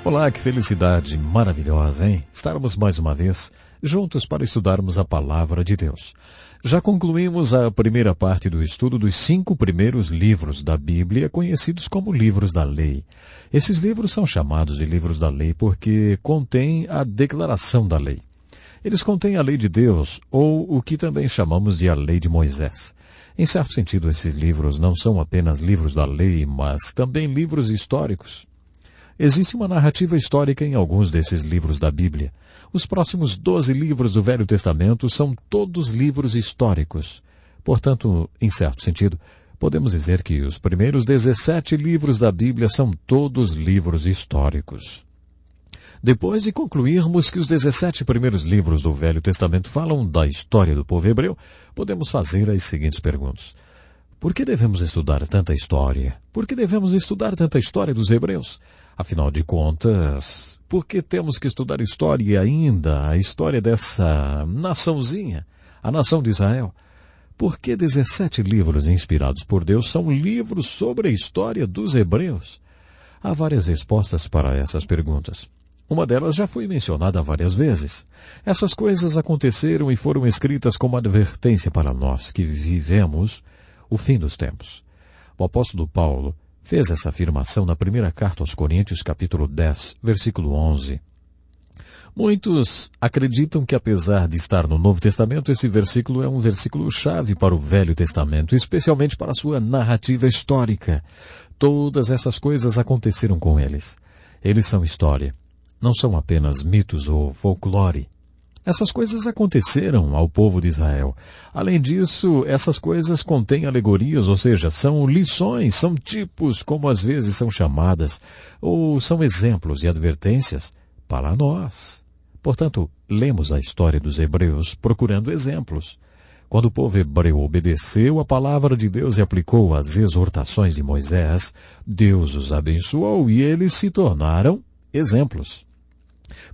Olá, que felicidade maravilhosa, hein? Estarmos mais uma vez juntos para estudarmos a Palavra de Deus. Já concluímos a primeira parte do estudo dos 5 primeiros livros da Bíblia, conhecidos como livros da lei. Esses livros são chamados de livros da lei porque contêm a declaração da lei. Eles contêm a lei de Deus, ou o que também chamamos de a lei de Moisés. Em certo sentido, esses livros não são apenas livros da lei, mas também livros históricos. Existe uma narrativa histórica em alguns desses livros da Bíblia. Os próximos 12 livros do Velho Testamento são todos livros históricos. Portanto, em certo sentido, podemos dizer que os primeiros 17 livros da Bíblia são todos livros históricos. Depois de concluirmos que os 17 primeiros livros do Velho Testamento falam da história do povo hebreu, podemos fazer as seguintes perguntas. Por que devemos estudar tanta história? Por que devemos estudar tanta história dos hebreus? Afinal de contas, por que temos que estudar história e ainda a história dessa naçãozinha, a nação de Israel? Por que 17 livros inspirados por Deus são livros sobre a história dos hebreus? Há várias respostas para essas perguntas. Uma delas já foi mencionada várias vezes. Essas coisas aconteceram e foram escritas como advertência para nós que vivemos o fim dos tempos. O apóstolo Paulo fez essa afirmação na primeira carta aos Coríntios, capítulo 10, versículo 11. Muitos acreditam que, apesar de estar no Novo Testamento, esse versículo é um versículo-chave para o Velho Testamento, especialmente para a sua narrativa histórica. Todas essas coisas aconteceram com eles. Eles são história. Não são apenas mitos ou folclore. Essas coisas aconteceram ao povo de Israel. Além disso, essas coisas contêm alegorias, ou seja, são lições, são tipos, como às vezes são chamadas, ou são exemplos e advertências para nós. Portanto, lemos a história dos hebreus procurando exemplos. Quando o povo hebreu obedeceu a palavra de Deus e aplicou as exortações de Moisés, Deus os abençoou e eles se tornaram exemplos.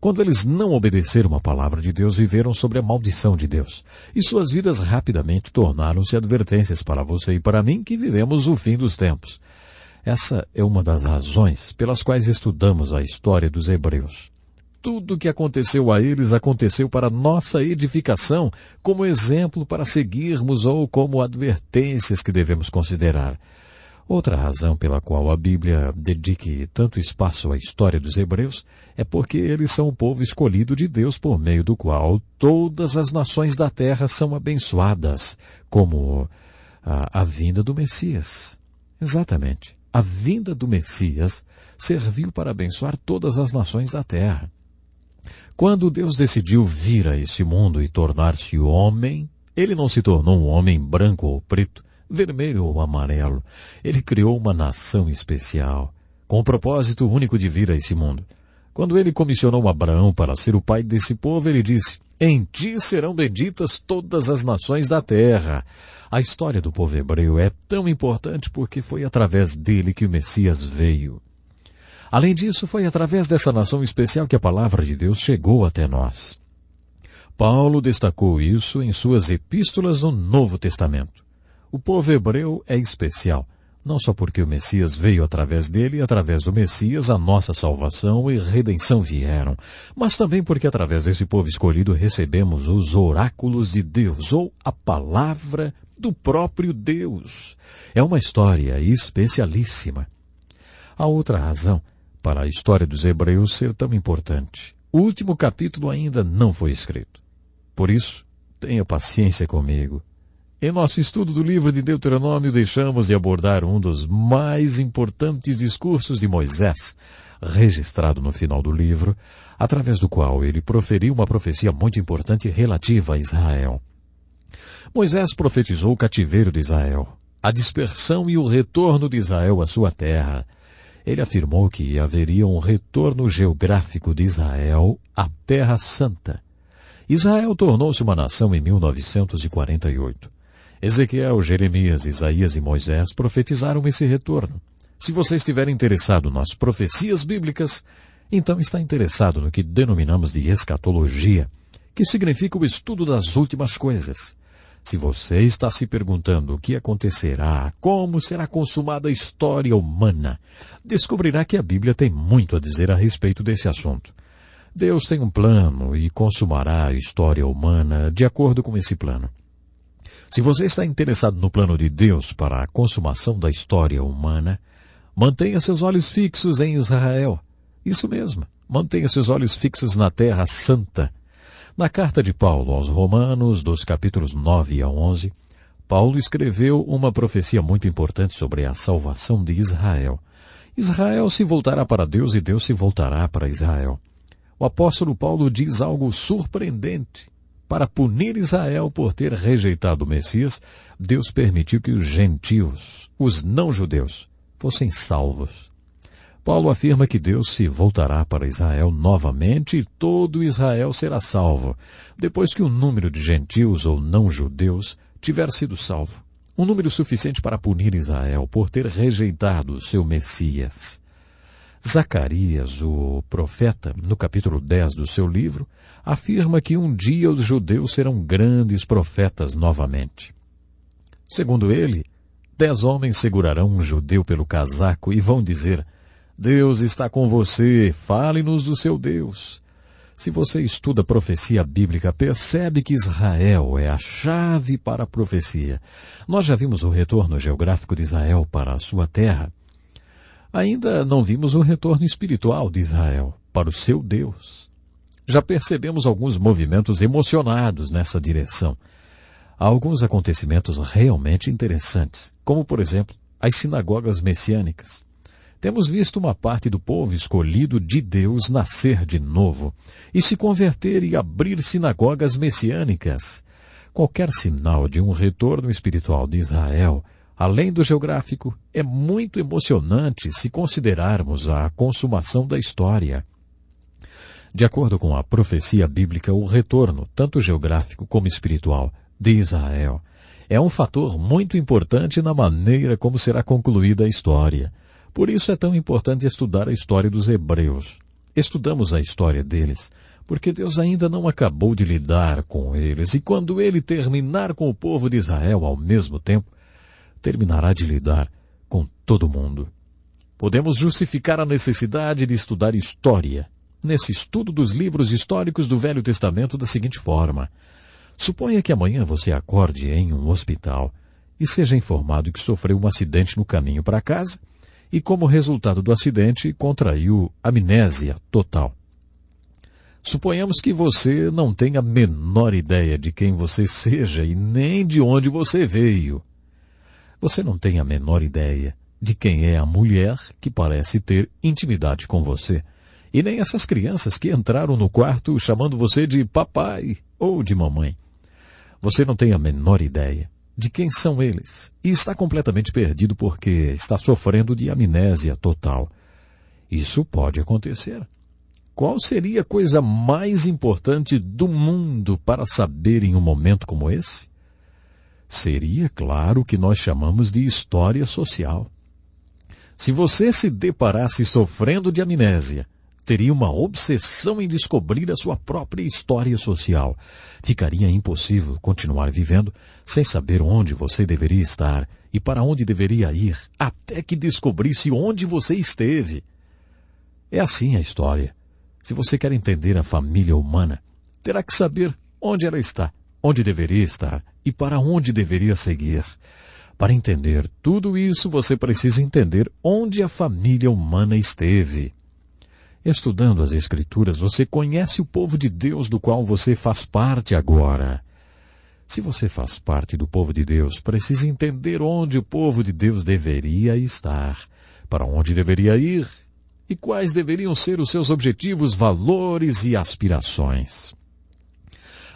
Quando eles não obedeceram a palavra de Deus, viveram sobre a maldição de Deus. E suas vidas rapidamente tornaram-se advertências para você e para mim que vivemos o fim dos tempos. Essa é uma das razões pelas quais estudamos a história dos hebreus. Tudo o que aconteceu a eles aconteceu para nossa edificação, como exemplo para seguirmos ou como advertências que devemos considerar. Outra razão pela qual a Bíblia dedique tanto espaço à história dos hebreus é porque eles são o povo escolhido de Deus por meio do qual todas as nações da terra são abençoadas, como a vinda do Messias. Exatamente. A vinda do Messias serviu para abençoar todas as nações da terra. Quando Deus decidiu vir a esse mundo e tornar-se homem, ele não se tornou um homem branco ou preto, vermelho ou amarelo. Ele criou uma nação especial, com o propósito único de vir a esse mundo. Quando ele comissionou Abraão para ser o pai desse povo, ele disse, em ti serão benditas todas as nações da terra. A história do povo hebreu é tão importante porque foi através dele que o Messias veio. Além disso, foi através dessa nação especial que a palavra de Deus chegou até nós. Paulo destacou isso em suas epístolas no Novo Testamento. O povo hebreu é especial, não só porque o Messias veio através dele e através do Messias a nossa salvação e redenção vieram, mas também porque através desse povo escolhido recebemos os oráculos de Deus, ou a palavra do próprio Deus. É uma história especialíssima. Há outra razão para a história dos hebreus ser tão importante. O último capítulo ainda não foi escrito. Por isso, tenha paciência comigo. Em nosso estudo do livro de Deuteronômio, deixamos de abordar um dos mais importantes discursos de Moisés, registrado no final do livro, através do qual ele proferiu uma profecia muito importante relativa a Israel. Moisés profetizou o cativeiro de Israel, a dispersão e o retorno de Israel à sua terra. Ele afirmou que haveria um retorno geográfico de Israel à Terra Santa. Israel tornou-se uma nação em 1948. Ezequiel, Jeremias, Isaías e Moisés profetizaram esse retorno. Se você estiver interessado nas profecias bíblicas, então está interessado no que denominamos de escatologia, que significa o estudo das últimas coisas. Se você está se perguntando o que acontecerá, como será consumada a história humana, descobrirá que a Bíblia tem muito a dizer a respeito desse assunto. Deus tem um plano e consumará a história humana de acordo com esse plano. Se você está interessado no plano de Deus para a consumação da história humana, mantenha seus olhos fixos em Israel. Isso mesmo, mantenha seus olhos fixos na Terra Santa. Na carta de Paulo aos Romanos, dos capítulos 9 a 11, Paulo escreveu uma profecia muito importante sobre a salvação de Israel. Israel se voltará para Deus e Deus se voltará para Israel. O apóstolo Paulo diz algo surpreendente. Para punir Israel por ter rejeitado o Messias, Deus permitiu que os gentios, os não-judeus, fossem salvos. Paulo afirma que Deus se voltará para Israel novamente e todo Israel será salvo, depois que o número de gentios ou não-judeus tiver sido salvo. Um número suficiente para punir Israel por ter rejeitado o seu Messias. Zacarias, o profeta, no capítulo 10 do seu livro, afirma que um dia os judeus serão grandes profetas novamente. Segundo ele, 10 homens segurarão um judeu pelo casaco e vão dizer: Deus está com você, fale-nos do seu Deus. Se você estuda a profecia bíblica, percebe que Israel é a chave para a profecia. Nós já vimos o retorno geográfico de Israel para a sua terra. Ainda não vimos o retorno espiritual de Israel para o seu Deus. Já percebemos alguns movimentos emocionados nessa direção. Há alguns acontecimentos realmente interessantes, como, por exemplo, as sinagogas messiânicas. Temos visto uma parte do povo escolhido de Deus nascer de novo e se converter e abrir sinagogas messiânicas. Qualquer sinal de um retorno espiritual de Israel, além do geográfico, é muito emocionante se considerarmos a consumação da história. De acordo com a profecia bíblica, o retorno, tanto geográfico como espiritual, de Israel é um fator muito importante na maneira como será concluída a história. Por isso é tão importante estudar a história dos hebreus. Estudamos a história deles, porque Deus ainda não acabou de lidar com eles, e quando ele terminar com o povo de Israel ao mesmo tempo, terminará de lidar com todo mundo. Podemos justificar a necessidade de estudar história nesse estudo dos livros históricos do Velho Testamento da seguinte forma. Suponha que amanhã você acorde em um hospital e seja informado que sofreu um acidente no caminho para casa e, como resultado do acidente, contraiu amnésia total. Suponhamos que você não tenha a menor ideia de quem você seja e nem de onde você veio. Você não tem a menor ideia de quem é a mulher que parece ter intimidade com você, e nem essas crianças que entraram no quarto chamando você de papai ou de mamãe. Você não tem a menor ideia de quem são eles e está completamente perdido porque está sofrendo de amnésia total. Isso pode acontecer. Qual seria a coisa mais importante do mundo para saber em um momento como esse? Seria, claro, o que nós chamamos de história social. Se você se deparasse sofrendo de amnésia, teria uma obsessão em descobrir a sua própria história social. Ficaria impossível continuar vivendo sem saber onde você deveria estar e para onde deveria ir, até que descobrisse onde você esteve. É assim a história. Se você quer entender a família humana, terá que saber onde ela está, onde deveria estar e para onde deveria seguir. Para entender tudo isso, você precisa entender onde a família humana esteve. Estudando as Escrituras, você conhece o povo de Deus do qual você faz parte agora. Se você faz parte do povo de Deus, precisa entender onde o povo de Deus deveria estar, para onde deveria ir e quais deveriam ser os seus objetivos, valores e aspirações.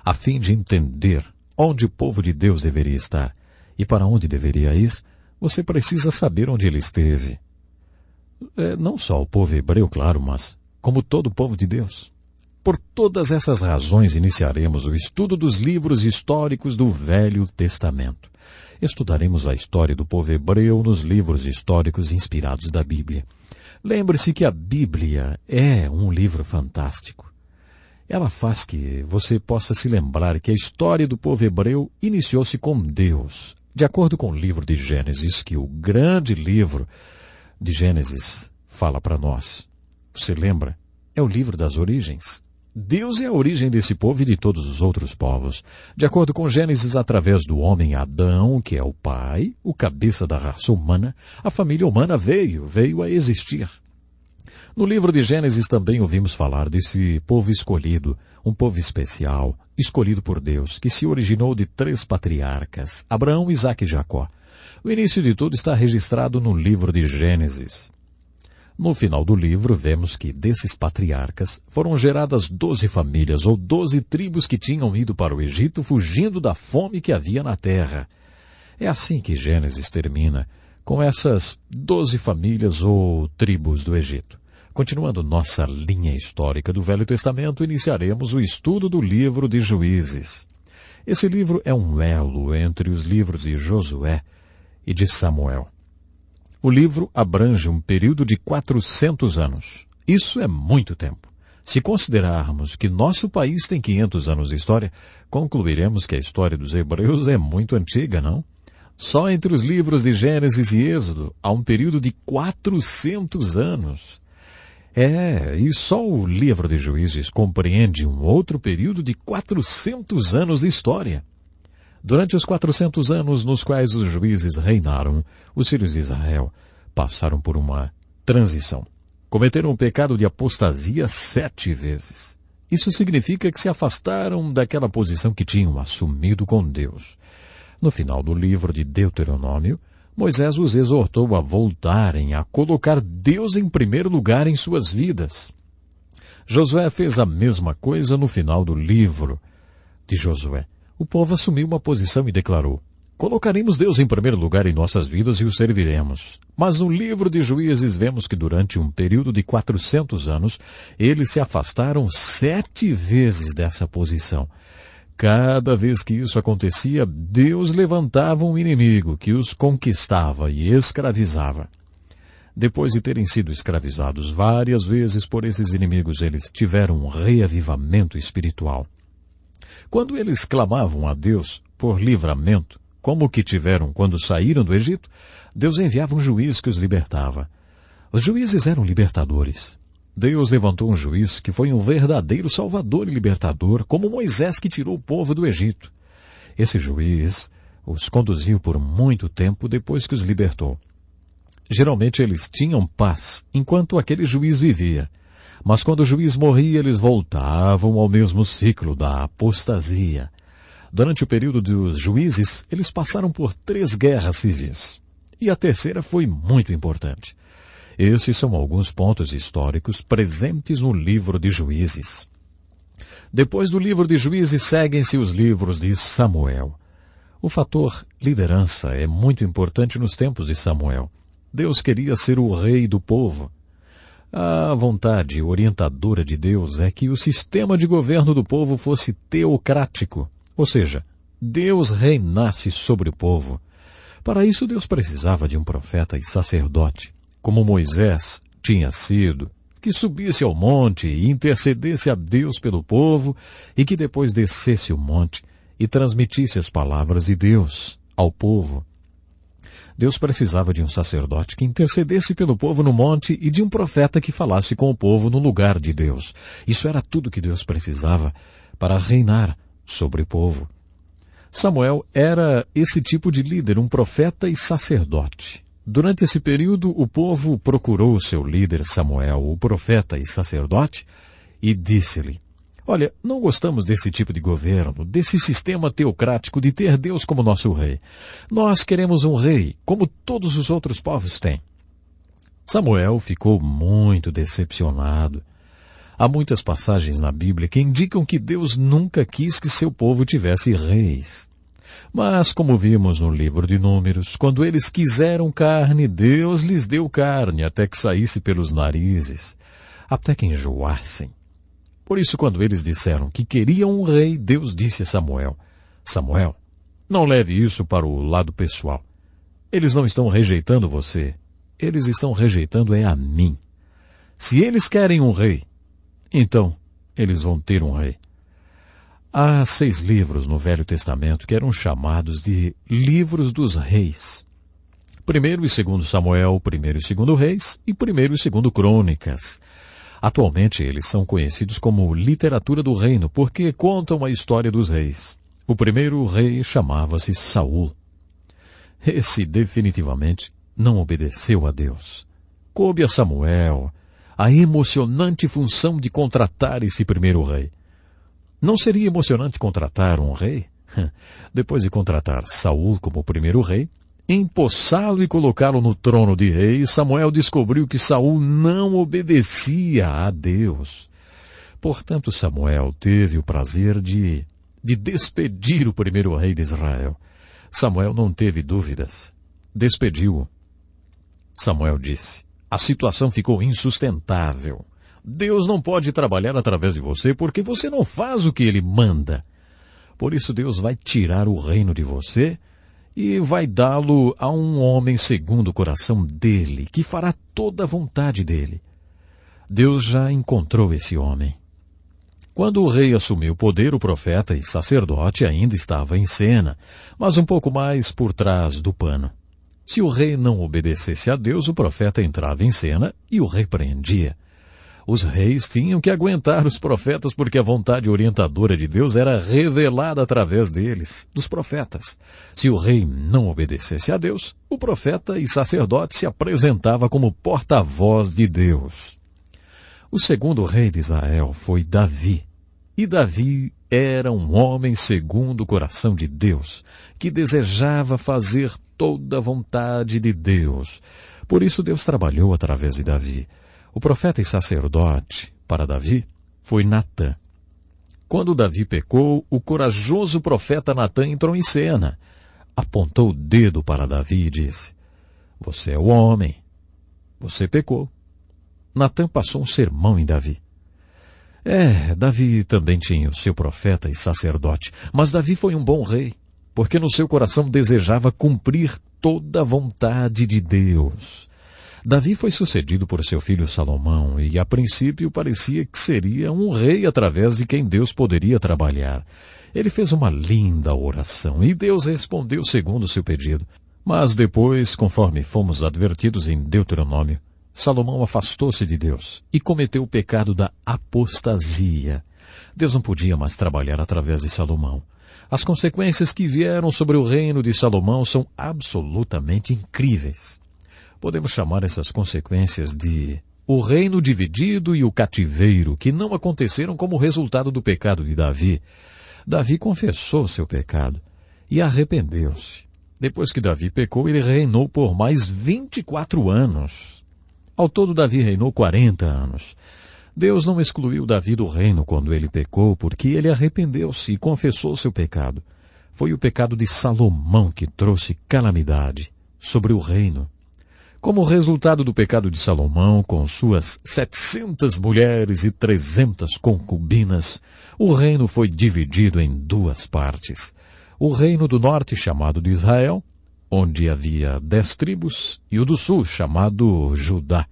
A fim de entender onde o povo de Deus deveria estar e para onde deveria ir, você precisa saber onde ele esteve. Não só o povo hebreu, claro, mas como todo o povo de Deus. Por todas essas razões, iniciaremos o estudo dos livros históricos do Velho Testamento. Estudaremos a história do povo hebreu nos livros históricos inspirados da Bíblia. Lembre-se que a Bíblia é um livro fantástico. ela faz que você possa se lembrar que a história do povo hebreu iniciou-se com Deus. De acordo com o livro de Gênesis, que o grande livro de Gênesis fala para nós. Você lembra? É o livro das origens. Deus é a origem desse povo e de todos os outros povos. De acordo com Gênesis, através do homem Adão, que é o pai, o cabeça da raça humana, a família humana veio a existir. No livro de Gênesis também ouvimos falar desse povo escolhido, um povo especial, escolhido por Deus, que se originou de 3 patriarcas, Abraão, Isaque e Jacó. O início de tudo está registrado no livro de Gênesis. No final do livro, vemos que desses patriarcas foram geradas 12 famílias ou 12 tribos que tinham ido para o Egito fugindo da fome que havia na terra. É assim que Gênesis termina, com essas 12 famílias ou tribos do Egito. Continuando nossa linha histórica do Velho Testamento, iniciaremos o estudo do livro de Juízes. Esse livro é um elo entre os livros de Josué e de Samuel. O livro abrange um período de 400 anos. Isso é muito tempo. Se considerarmos que nosso país tem 500 anos de história, concluiremos que a história dos hebreus é muito antiga, não? Só entre os livros de Gênesis e Êxodo há um período de 400 anos. E só o livro de Juízes compreende um outro período de 400 anos de história. Durante os 400 anos nos quais os juízes reinaram, os filhos de Israel passaram por uma transição. Cometeram o pecado de apostasia 7 vezes. Isso significa que se afastaram daquela posição que tinham assumido com Deus. No final do livro de Deuteronômio, Moisés os exortou a voltarem a colocar Deus em primeiro lugar em suas vidas. Josué fez a mesma coisa no final do livro de Josué. O povo assumiu uma posição e declarou: colocaremos Deus em primeiro lugar em nossas vidas e o serviremos. Mas no livro de Juízes vemos que durante um período de 400 anos, eles se afastaram 7 vezes dessa posição. Cada vez que isso acontecia, Deus levantava um inimigo que os conquistava e escravizava. Depois de terem sido escravizados várias vezes por esses inimigos, eles tiveram um reavivamento espiritual. Quando eles clamavam a Deus por livramento, como o que tiveram quando saíram do Egito, Deus enviava um juiz que os libertava. Os juízes eram libertadores. Deus levantou um juiz que foi um verdadeiro salvador e libertador, como Moisés que tirou o povo do Egito. Esse juiz os conduziu por muito tempo depois que os libertou. Geralmente eles tinham paz enquanto aquele juiz vivia. Mas quando o juiz morria, eles voltavam ao mesmo ciclo da apostasia. Durante o período dos juízes, eles passaram por 3 guerras civis. E a terceira foi muito importante. Esses são alguns pontos históricos presentes no livro de Juízes. Depois do livro de Juízes, seguem-se os livros de Samuel. O fator liderança é muito importante nos tempos de Samuel. Deus queria ser o rei do povo. A vontade orientadora de Deus é que o sistema de governo do povo fosse teocrático, ou seja, Deus reinasse sobre o povo. Para isso, Deus precisava de um profeta e sacerdote, como Moisés tinha sido, que subisse ao monte e intercedesse a Deus pelo povo e que depois descesse o monte e transmitisse as palavras de Deus ao povo. Deus precisava de um sacerdote que intercedesse pelo povo no monte e de um profeta que falasse com o povo no lugar de Deus. Isso era tudo que Deus precisava para reinar sobre o povo. Samuel era esse tipo de líder, um profeta e sacerdote. Durante esse período, o povo procurou seu líder Samuel, o profeta e sacerdote, e disse-lhe: olha, não gostamos desse tipo de governo, desse sistema teocrático de ter Deus como nosso rei. Nós queremos um rei, como todos os outros povos têm. Samuel ficou muito decepcionado. Há muitas passagens na Bíblia que indicam que Deus nunca quis que seu povo tivesse reis. Mas, como vimos no livro de Números, quando eles quiseram carne, Deus lhes deu carne até que saísse pelos narizes, até que enjoassem. Por isso, quando eles disseram que queriam um rei, Deus disse a Samuel: Samuel, não leve isso para o lado pessoal. Eles não estão rejeitando você. Eles estão rejeitando a mim. Se eles querem um rei, então eles vão ter um rei. Há 6 livros no Velho Testamento que eram chamados de livros dos reis. 1º e 2º Samuel, 1º e 2º Reis e 1º e 2º Crônicas. Atualmente eles são conhecidos como literatura do reino porque contam a história dos reis. O primeiro rei chamava-se Saul. Esse definitivamente não obedeceu a Deus. Coube a Samuel a emocionante função de contratar esse primeiro rei. Não seria emocionante contratar um rei? Depois de contratar Saul como primeiro rei, empossá-lo e colocá-lo no trono de rei, Samuel descobriu que Saul não obedecia a Deus. Portanto, Samuel teve o prazer de despedir o primeiro rei de Israel. Samuel não teve dúvidas. Despediu-o. Samuel disse: a situação ficou insustentável. Deus não pode trabalhar através de você porque você não faz o que ele manda. Por isso Deus vai tirar o reino de você e vai dá-lo a um homem segundo o coração dele, que fará toda a vontade dele. Deus já encontrou esse homem. Quando o rei assumiu o poder, o profeta e sacerdote ainda estava em cena, mas um pouco mais por trás do pano. Se o rei não obedecesse a Deus, o profeta entrava em cena e o repreendia. Os reis tinham que aguentar os profetas porque a vontade orientadora de Deus era revelada através deles, dos profetas. Se o rei não obedecesse a Deus, o profeta e sacerdote se apresentava como porta-voz de Deus. O segundo rei de Israel foi Davi. E Davi era um homem segundo o coração de Deus, que desejava fazer toda a vontade de Deus. Por isso Deus trabalhou através de Davi. O profeta e sacerdote, para Davi, foi Natã. Quando Davi pecou, o corajoso profeta Natã entrou em cena. Apontou o dedo para Davi e disse: você é o homem. Você pecou. Natã passou um sermão em Davi. Davi também tinha o seu profeta e sacerdote, mas Davi foi um bom rei, porque no seu coração desejava cumprir toda a vontade de Deus. Davi foi sucedido por seu filho Salomão e, a princípio, parecia que seria um rei através de quem Deus poderia trabalhar. Ele fez uma linda oração e Deus respondeu segundo o seu pedido. Mas depois, conforme fomos advertidos em Deuteronômio, Salomão afastou-se de Deus e cometeu o pecado da apostasia. Deus não podia mais trabalhar através de Salomão. As consequências que vieram sobre o reino de Salomão são absolutamente incríveis. Podemos chamar essas consequências de o reino dividido e o cativeiro, que não aconteceram como resultado do pecado de Davi. Davi confessou seu pecado e arrependeu-se. Depois que Davi pecou, ele reinou por mais 24 anos. Ao todo, Davi reinou 40 anos. Deus não excluiu Davi do reino quando ele pecou, porque ele arrependeu-se e confessou seu pecado. Foi o pecado de Salomão que trouxe calamidade sobre o reino. Como resultado do pecado de Salomão, com suas 700 mulheres e 300 concubinas, o reino foi dividido em 2 partes. O reino do norte, chamado de Israel, onde havia 10 tribos, e o do sul, chamado Judá,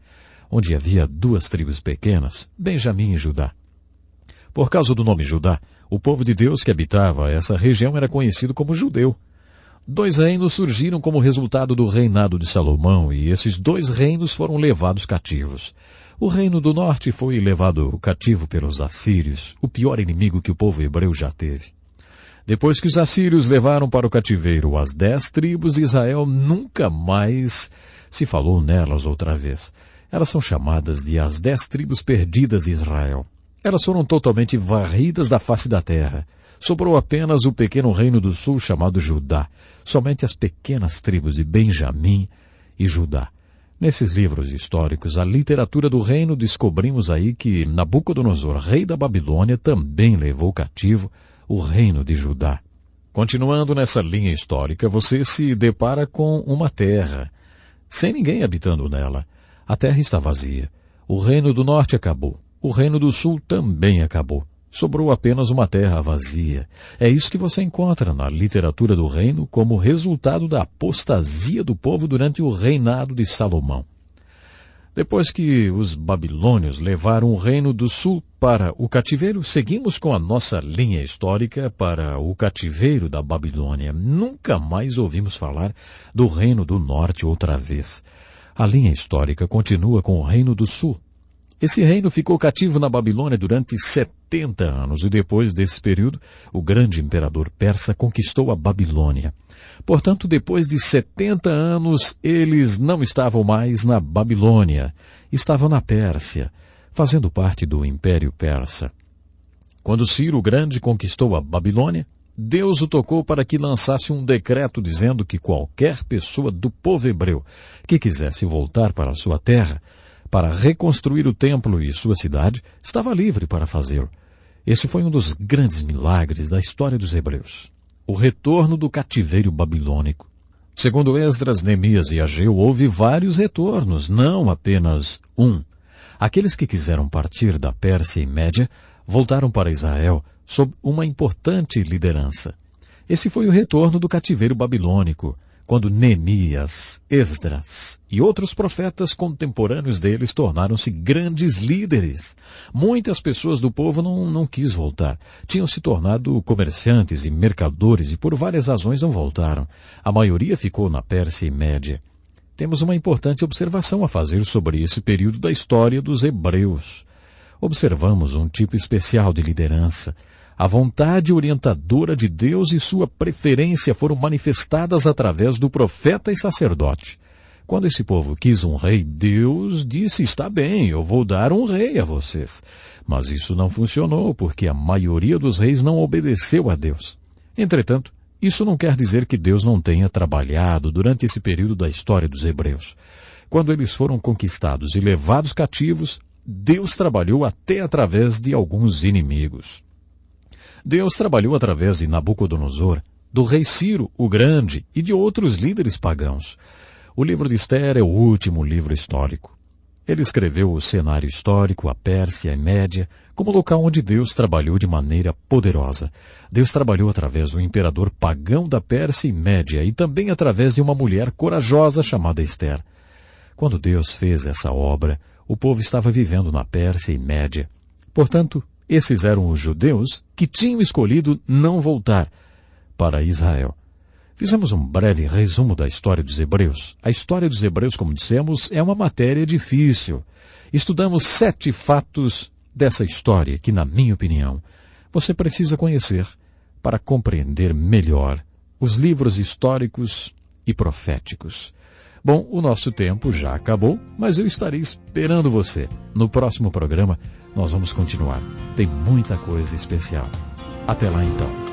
onde havia 2 tribos pequenas, Benjamim e Judá. Por causa do nome Judá, o povo de Deus que habitava essa região era conhecido como judeu. 2 reinos surgiram como resultado do reinado de Salomão, e esses 2 reinos foram levados cativos. O reino do norte foi levado cativo pelos assírios, o pior inimigo que o povo hebreu já teve. Depois que os assírios levaram para o cativeiro as 10 tribos de Israel, nunca mais se falou nelas outra vez. Elas são chamadas de as 10 tribos perdidas de Israel. Elas foram totalmente varridas da face da terra. Sobrou apenas o pequeno reino do sul chamado Judá, somente as pequenas tribos de Benjamim e Judá. Nesses livros históricos, a literatura do reino, descobrimos aí que Nabucodonosor, rei da Babilônia, também levou cativo o reino de Judá. Continuando nessa linha histórica, você se depara com uma terra, sem ninguém habitando nela. A terra está vazia. O reino do norte acabou. O reino do sul também acabou. Sobrou apenas uma terra vazia. É isso que você encontra na literatura do reino como resultado da apostasia do povo durante o reinado de Salomão. Depois que os babilônios levaram o Reino do Sul para o cativeiro, seguimos com a nossa linha histórica para o cativeiro da Babilônia. Nunca mais ouvimos falar do Reino do Norte outra vez. A linha histórica continua com o Reino do Sul. Esse reino ficou cativo na Babilônia durante 70 anos e depois desse período, o grande imperador persa conquistou a Babilônia. Portanto, depois de 70 anos, eles não estavam mais na Babilônia, estavam na Pérsia, fazendo parte do Império Persa. Quando Ciro o Grande conquistou a Babilônia, Deus o tocou para que lançasse um decreto dizendo que qualquer pessoa do povo hebreu que quisesse voltar para a sua terra, para reconstruir o templo e sua cidade, estava livre para fazê-lo. Esse foi um dos grandes milagres da história dos hebreus. O retorno do cativeiro babilônico. Segundo Esdras, Neemias e Ageu, houve vários retornos, não apenas um. Aqueles que quiseram partir da Pérsia e Média voltaram para Israel sob uma importante liderança. Esse foi o retorno do cativeiro babilônico, quando Neemias, Esdras e outros profetas contemporâneos deles tornaram-se grandes líderes. Muitas pessoas do povo não quis voltar. Tinham se tornado comerciantes e mercadores e por várias razões não voltaram. A maioria ficou na Pérsia e Média. Temos uma importante observação a fazer sobre esse período da história dos hebreus. Observamos um tipo especial de liderança. A vontade orientadora de Deus e sua preferência foram manifestadas através do profeta e sacerdote. Quando esse povo quis um rei, Deus disse, está bem, eu vou dar um rei a vocês. Mas isso não funcionou, porque a maioria dos reis não obedeceu a Deus. Entretanto, isso não quer dizer que Deus não tenha trabalhado durante esse período da história dos hebreus. Quando eles foram conquistados e levados cativos, Deus trabalhou até através de alguns inimigos. Deus trabalhou através de Nabucodonosor, do rei Ciro o Grande e de outros líderes pagãos. O livro de Esther é o último livro histórico. Ele escreveu o cenário histórico, a Pérsia e Média, como local onde Deus trabalhou de maneira poderosa. Deus trabalhou através do imperador pagão da Pérsia e Média e também através de uma mulher corajosa chamada Esther. Quando Deus fez essa obra, o povo estava vivendo na Pérsia e Média. Portanto, esses eram os judeus que tinham escolhido não voltar para Israel. Fizemos um breve resumo da história dos hebreus. A história dos hebreus, como dissemos, é uma matéria difícil. Estudamos 7 fatos dessa história que, na minha opinião, você precisa conhecer para compreender melhor os livros históricos e proféticos. Bom, o nosso tempo já acabou, mas eu estarei esperando você. No próximo programa, nós vamos continuar. Tem muita coisa especial. Até lá então.